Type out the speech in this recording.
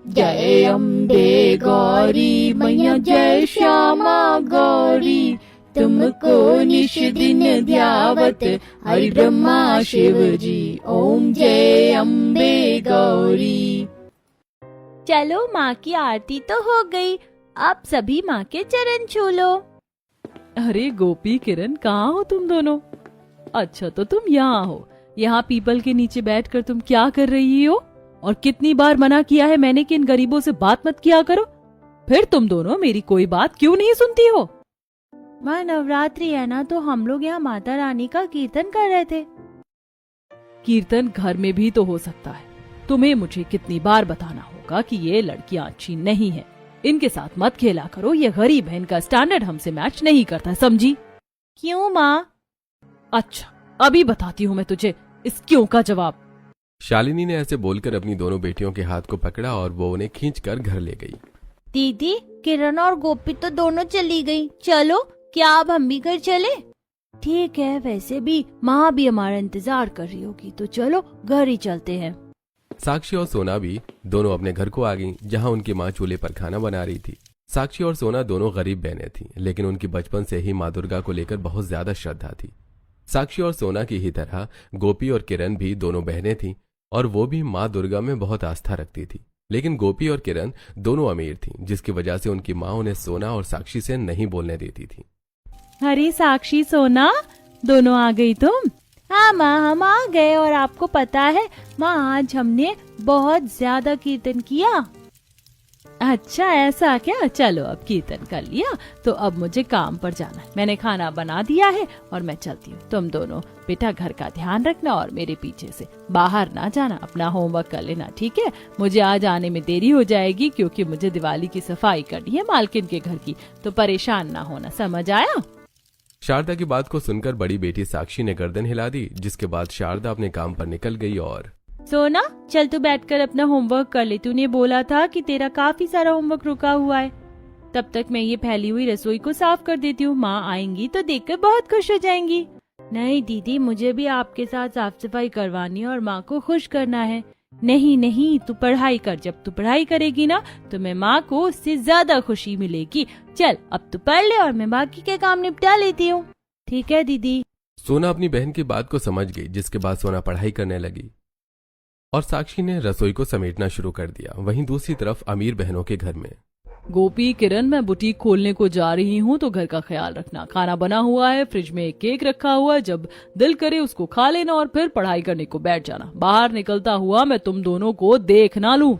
जय अम्बे गौरी मैया जय श्यामा गौरी, तुमको निश दिन ध्यावत हरि ब्रह्मा शिव जी। ओम जय अम्बे गौरी। चलो माँ की आरती तो हो गई, अब सभी माँ के चरण छू लो। अरे गोपी किरण, कहाँ हो तुम दोनों? अच्छा तो तुम यहाँ हो। यहाँ पीपल के नीचे बैठकर तुम क्या कर रही हो? और कितनी बार मना किया है मैंने कि इन गरीबों से बात मत किया करो, फिर तुम दोनों मेरी कोई बात क्यों नहीं सुनती हो? माँ नवरात्रि है ना, तो हम लोग यहाँ माता रानी का कीर्तन कर रहे थे। कीर्तन घर में भी तो हो सकता है। तुम्हें मुझे कितनी बार बताना होगा कि ये लड़कियां अच्छी नहीं है, इनके साथ मत खेला करो। ये गरीब है, इनका स्टैंडर्ड हमसे मैच नहीं करता, समझी? क्यों माँ? अच्छा अभी बताती हूँ मैं तुझे इस क्यों का जवाब। शालिनी ने ऐसे बोलकर अपनी दोनों बेटियों के हाथ को पकड़ा और वो उन्हें खींचकर घर ले गई। दीदी, किरण और गोपी तो दोनों चली गई, चलो क्या अब हम भी घर चले? ठीक है, वैसे भी माँ भी हमारा इंतजार कर रही होगी, तो चलो घर ही चलते हैं। साक्षी और सोना भी दोनों अपने घर को आ गईं, जहां उनकी माँ चूल्हे पर खाना बना रही थी। साक्षी और सोना दोनों गरीब बहनें थीं, लेकिन उनकी बचपन से ही माँ दुर्गा को लेकर बहुत ज्यादा श्रद्धा थी। साक्षी और सोना की ही तरह गोपी और किरण भी दोनों बहनें थीं और वो भी माँ दुर्गा में बहुत आस्था रखती थी। लेकिन गोपी और किरण दोनों अमीर थीं, जिसकी वजह से उनकी माँ उन्हें सोना और साक्षी से नहीं बोलने देती थी। अरे साक्षी सोना, दोनों आ गई तुम? हाँ माँ, हम आ गए। और आपको पता है माँ, आज हमने बहुत ज्यादा कीर्तन किया। अच्छा ऐसा क्या? चलो अब कीर्तन कर लिया तो अब मुझे काम पर जाना है। मैंने खाना बना दिया है और मैं चलती हूँ। तुम दोनों बेटा घर का ध्यान रखना और मेरे पीछे से बाहर ना जाना, अपना होमवर्क कर लेना, ठीक है? मुझे आज आने में देरी हो जाएगी क्योंकि मुझे दिवाली की सफाई करनी है मालकिन के घर की, तो परेशान ना होना, समझ आया? शारदा की बात को सुनकर बड़ी बेटी साक्षी ने गर्दन हिला दी, जिसके बाद शारदा अपने काम पर निकल गई। और सोना, चल तू बैठकर अपना होमवर्क कर ले, तूने बोला था कि तेरा काफी सारा होमवर्क रुका हुआ है। तब तक मैं ये फैली हुई रसोई को साफ कर देती हूँ, माँ आएंगी तो देखकर बहुत खुश हो जाएंगी। नहीं दीदी, मुझे भी आपके साथ साफ सफाई करवानी है और माँ को खुश करना है। नहीं नहीं, तू पढ़ाई कर, जब तू पढ़ाई करेगी ना तो मैं माँ को उससे ज्यादा खुशी मिलेगी। चल अब तू पढ़ ले और मैं बाकी के काम निपटा लेती हूँ। ठीक है दीदी। सोना अपनी बहन की बात को समझ गई, जिसके बाद सोना पढ़ाई करने लगी और साक्षी ने रसोई को समेटना शुरू कर दिया। वहीं दूसरी तरफ अमीर बहनों के घर में गोपी किरण, मैं बुटीक खोलने को जा रही हूँ तो घर का ख्याल रखना। खाना बना हुआ है, फ्रिज में एक केक रखा हुआ है, जब दिल करे उसको खा लेना और फिर पढ़ाई करने को बैठ जाना। बाहर निकलता हुआ मैं तुम दोनों को देख ना लूं।